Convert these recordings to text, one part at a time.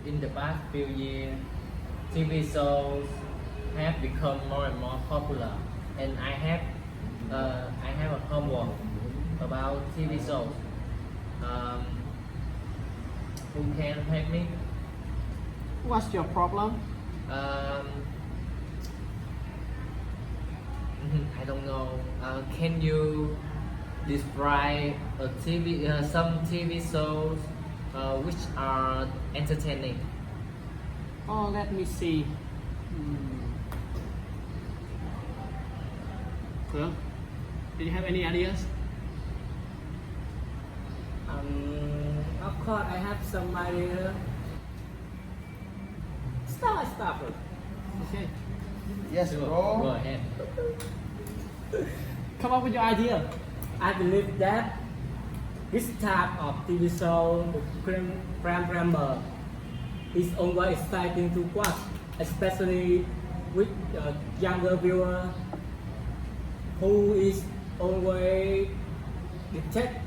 in the past few years, TV shows have become more and more popular, and I have a homework about TV shows. Um, who can help me? What's your problem? Um, I don't know. Can you describe some TV shows which are entertaining? Oh, let me see. Well, do you have any ideas? Of course, I have some idea. Stop. Okay, Yes, Go bro. ahead. come up with your idea. I believe that this type of TV show, the crime drama, is always exciting to watch, especially with younger viewer who is always detect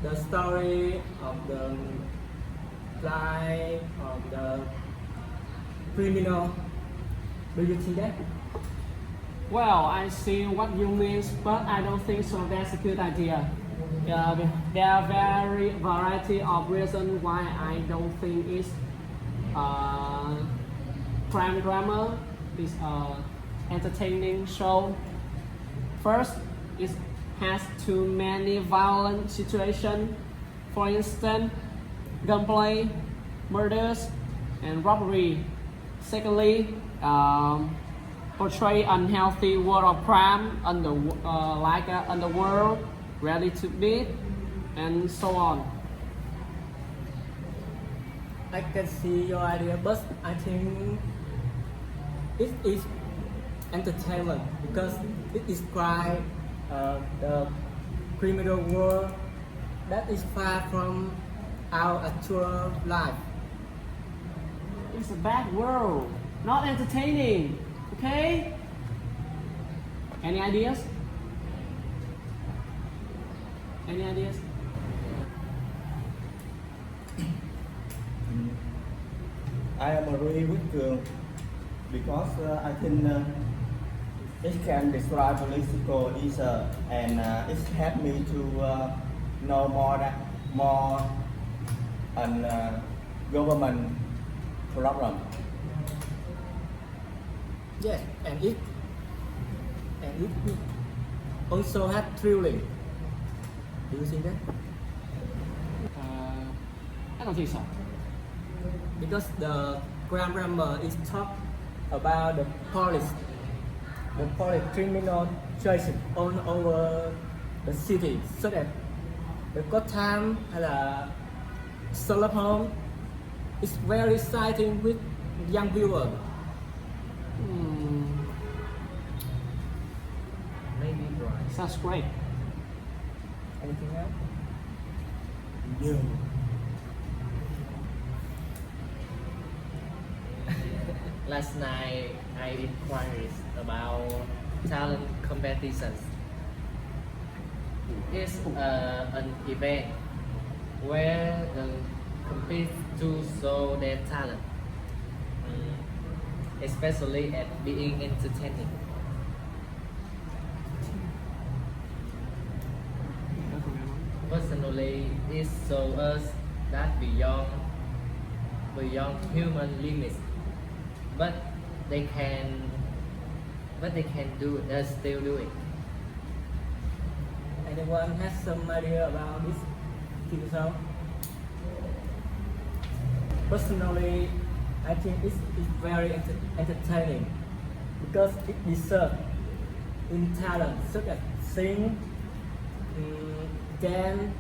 the story of the life of the criminal. Do you think that? Well, I see what you mean, but I don't think so. That's a good idea. There are very variety of reasons why I don't think it's crime drama is entertaining show. First, it has too many violent situations. For instance, gunplay, murders, and robbery. Secondly, portray unhealthy world of crime like underworld, ready to beat, and so on. I can see your idea, but I think it is entertainment because it describes the criminal world that is far from our actual life. It's a bad world, not entertaining. Okay? Any ideas? Any ideas? I am agree with Cường because I think it can describe political issue and it helped me to know more on government problem. Yes, and it also have thrilling. Do you think that? I don't think so. Because the crime drama is talk about the police criminal choices all over the city, so that the Gotham hay là Sherlock Holmes is very exciting with young viewer. Maybe right. Sounds great. Anything else? Nhiều. Last night I inquired about talent competitions. It's an event where the compete to show their talent, especially at being entertaining. Personally, it shows us that beyond human limits, but they can still do it. Anyone has some idea about this TV show? Personally, I think it's very entertaining because it deserves in talent such as sing, dance,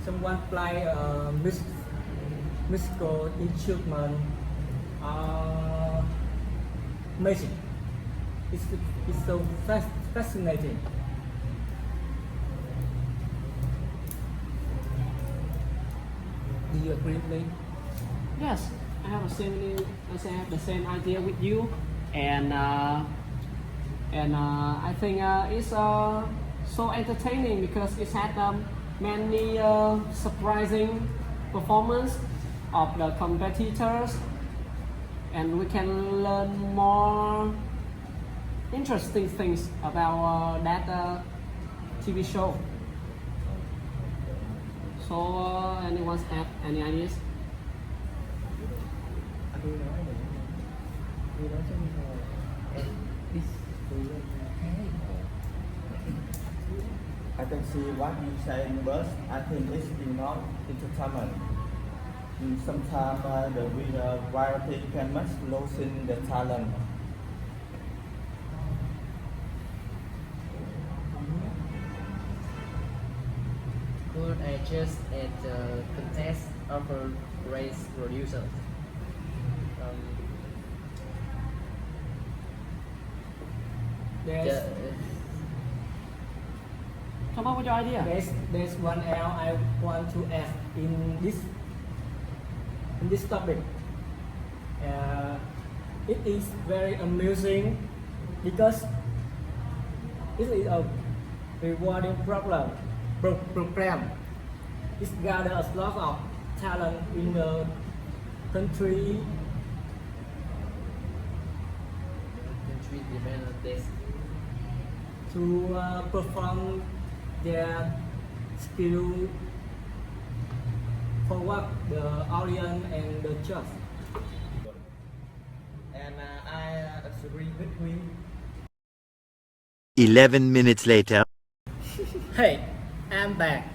someone play musical instrument, magic. It's so fascinating. Do you agree with me? Yes, I have the same idea with you, and I think it's so entertaining because it had many surprising performance of the competitors, and we can learn more interesting things about that TV show. So anyone have any ideas? I can see what you say, but I think it's not entertainment. Sometimes the variety can much losing the talent. Could I just add the contest of a race producer? There's, The, Come up with your idea. there's one else I want to add in this topic. It is very amusing because it is a rewarding program. It gathers a lot of talent in the country. country develop this. To perform their skill for what the audience and the judge. And I agree with you. 11 minutes later. Hey, I'm back.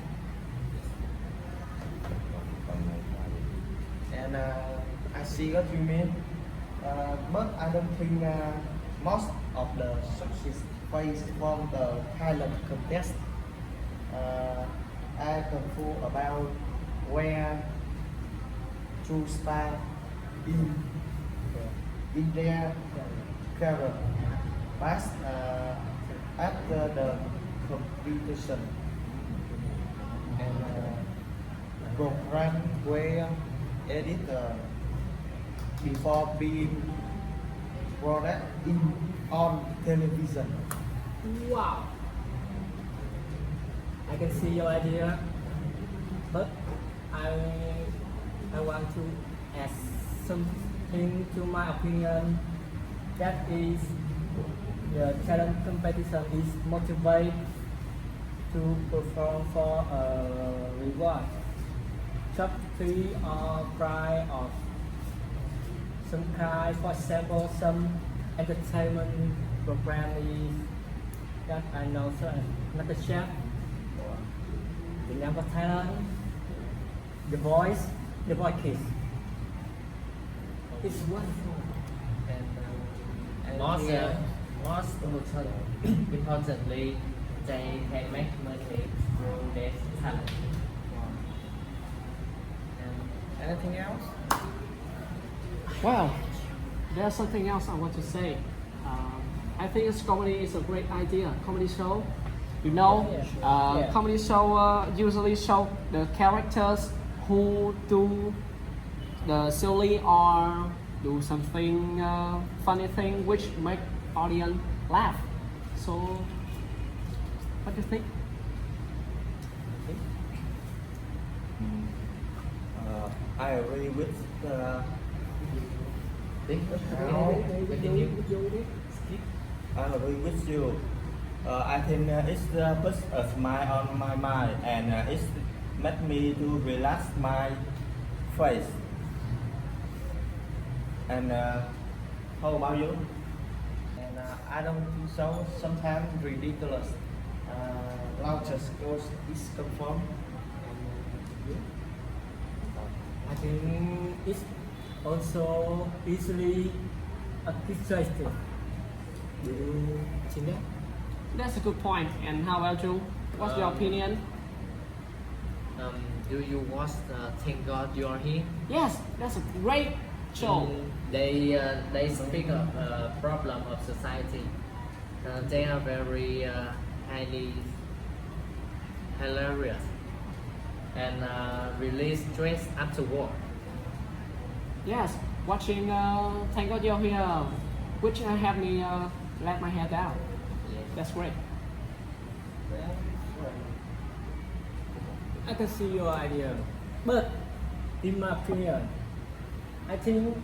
And I see what you mean, but I don't think most of the success face from the talent contest. I confused about where to start in their career. But after the competition and program were edited before being product on television. Wow. I can see your idea, but I want to add something to my opinion. That is, the talent competition is motivated to perform for a reward, trophy or prize of some kind. For example, some entertainment program is that I know, so like a chef, the Number Talent, The Voice, The Voice Kids. It's wonderful. And most importantly, they can make money through their talent. And anything else? Well, there's something else I want to say. I think this comedy is a great idea. Comedy show, you know, Yeah. comedy show usually show the characters who do the silly or do something funny thing which make audience laugh. So, what do you think? I agree with Continue. I agree with you. I think it's puts a smile on my mind and it made me to relax my face. And how about you? And I don't think so. Sometimes ridiculous. Largest goes is confirmed. I think it's also easily appreciated. Do you think that? That's a good point. And how about you? What's your opinion? Do you watch Thank God You Are Here? Yes, that's a great show. They speak of problem of society. They are very highly hilarious and release stress after work. Yes, watching Thank God You're Here, which helped me let my hair down. That's great. I can see your idea, but in my opinion, I think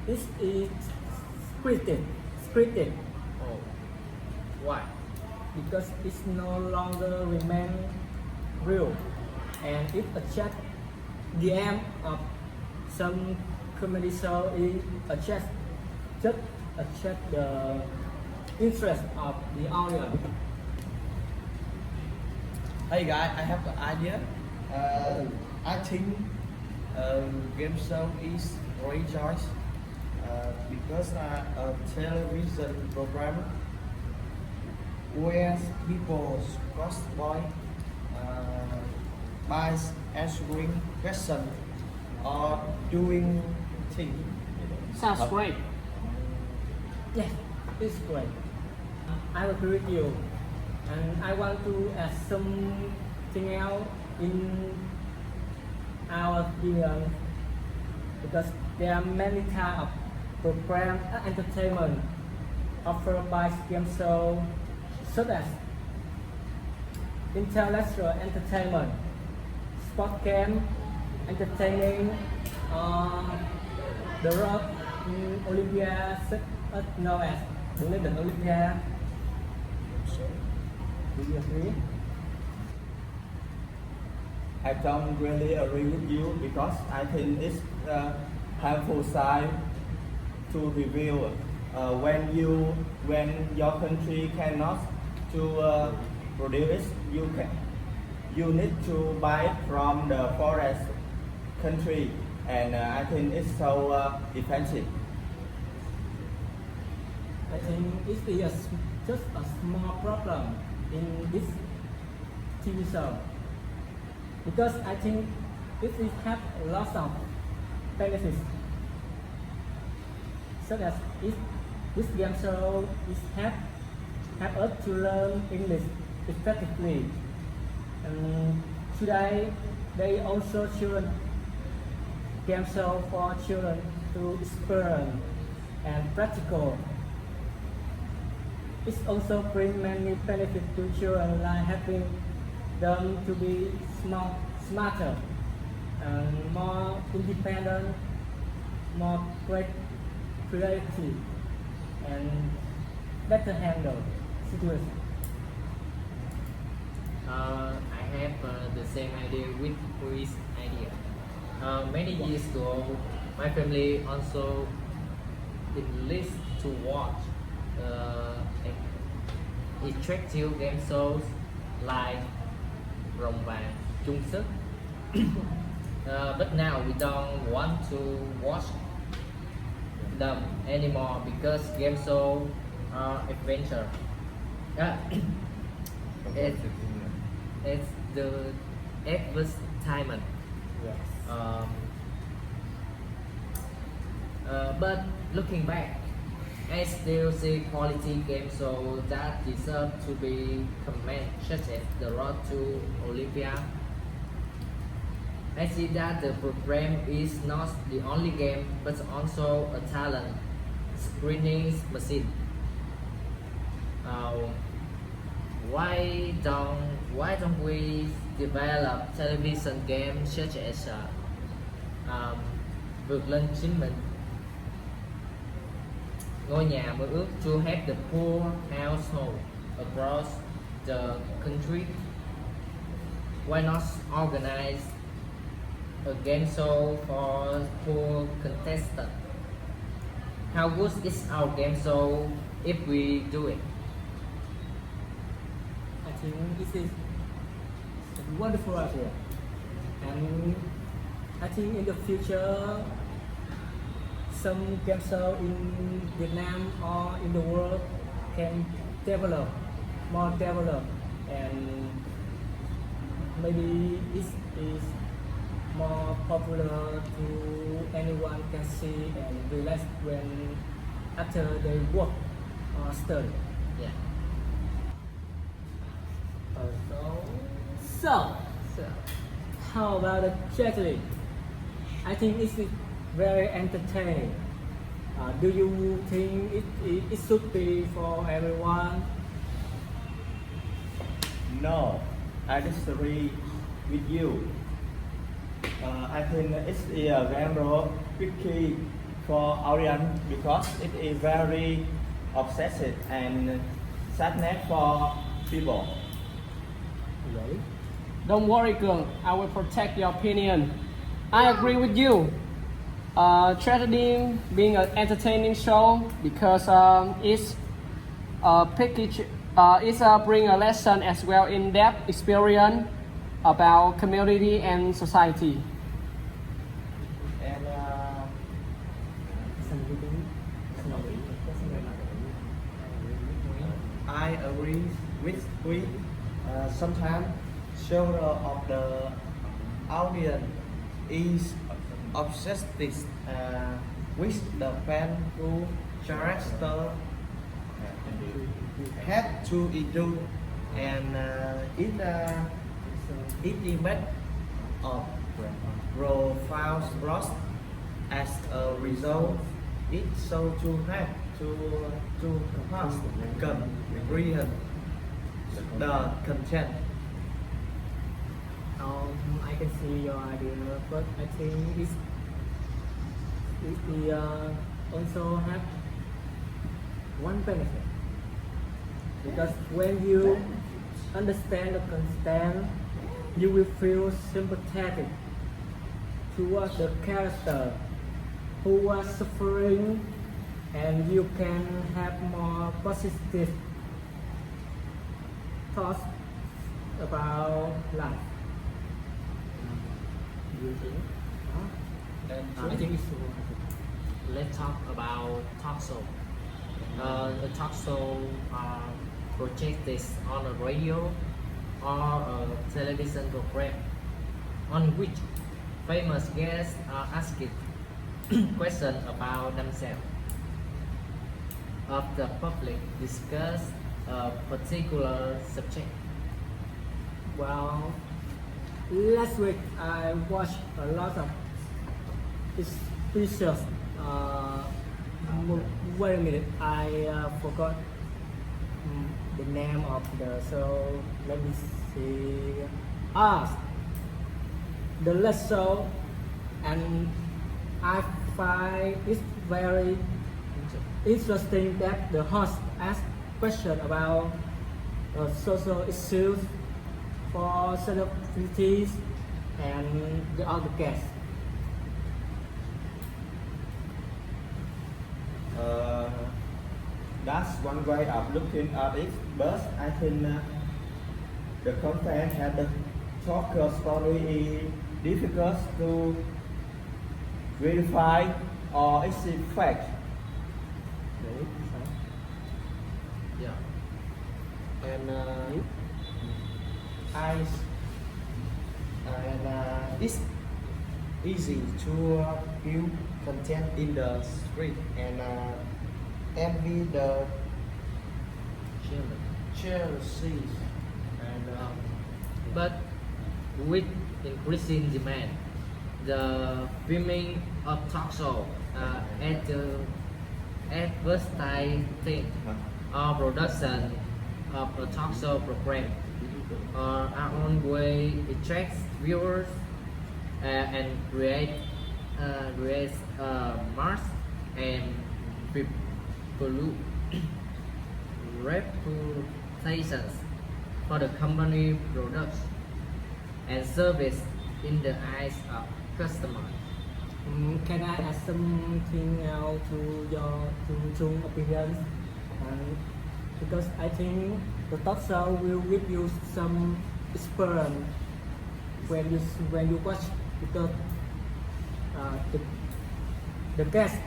this is scripted Oh, why? because it's no longer remain real, and it attracts the aim of some comedy show is just attract the interest of the audience. Hey guys, I have an idea. I think game show is great choice because a television program where people cosplay by answering questions or doing things. Sounds great. Yes, it's great. I agree with you, and I want to add something else in our opinion because there are many types of program entertainment offered by game show, such as intellectual entertainment, sport game, entertaining, the road Olympia, such as known as the London Olympia. Do you agree? I don't really agree with you because I think it's harmful side to review when your country cannot to produce you need to buy it from the forest country, and I think it's so expensive. I think it is just a small problem in this TV show because I think it will have lots of benefits, such as this game show is help us to learn English effectively. And today they also children game show for children to experience and practical. It also brings many benefits to children, like helping them to be smarter and more independent, more creative, and better handle situations. I have the same idea with Chris' idea. Many years ago, my family also enlisted to watch attractive game shows like Rồng Vàng, Chung Sức. But now we don't want to watch them anymore because game shows are adventure. It's the advertisement. Yes. But looking back, I still see quality games shows that deserve to be commended, such as The Road to Olympia. I see that the program is not the only game, but also a talent screening machine. Why don't we develop television games such as Vượt lên chính mình, Ngôi nhà mơ ước, to help the poor household across the country? Why not organize a game show for poor contestants? How good is our game show if we do it? I think this is a wonderful idea, and I think in the future some game show in Vietnam or in the world can develop, and maybe this is more popular to anyone can see and relax when after they work or study. Yeah. So, So, how about the Jacqueline? I think it's very entertaining. Do you think it should be for everyone? No, I disagree with you. I think it's a game role tricky for audience because it is very obsessive and sadness for people. Really? Don't worry, girl. I will protect your opinion. I agree with you. Tragedy being an entertaining show because it's package. It's bring a lesson as well in-depth experience about community and society. And I agree with we sometimes show of the audience is obsessed with the painful character had to endure and it image of profound loss as a result it so to have to pass comprehend the content. I can see your idea, but I think it also have one benefit because when you understand the content, you will feel sympathetic towards the character who was suffering, and you can have more positive thoughts about life. Do you think? I think let's talk about talk show. A talk show projected on a radio or a television program on which famous guests are asked questions about themselves. Of the public discuss a particular subject. Well, last week I watched a lot of speeches. Wait a minute, I forgot the name of the show. Let me see. The last show, and I find it very interesting that the host asked questions about social issues for celebrities and the other guests. That's one way of looking at it, but I think the content and the talker story is difficult to verify or is it fact. Yeah. And it's easy to view content in the street and envy the Chelsea And but with increasing demand, the filming of talk show advertising or production of a talk show program are on way attracts viewers and create mass and reputations for the company products and service in the eyes of customers. Can I add something else to your Chung opinions? Because I think the talk show will give you some experience when you watch, because the guest,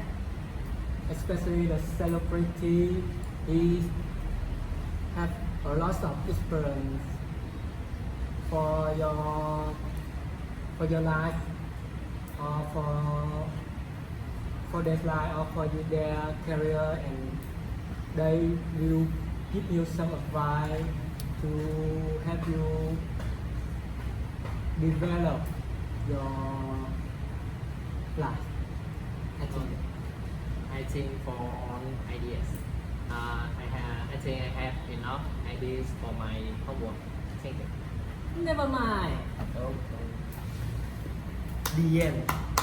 especially the celebrity, he have a lot of experience for your life or for their life or for their career, and they will give you some advice to help you develop your life. I think for on ideas, I think I have enough ideas for my homework. Thank you. Never mind. Okay. the end.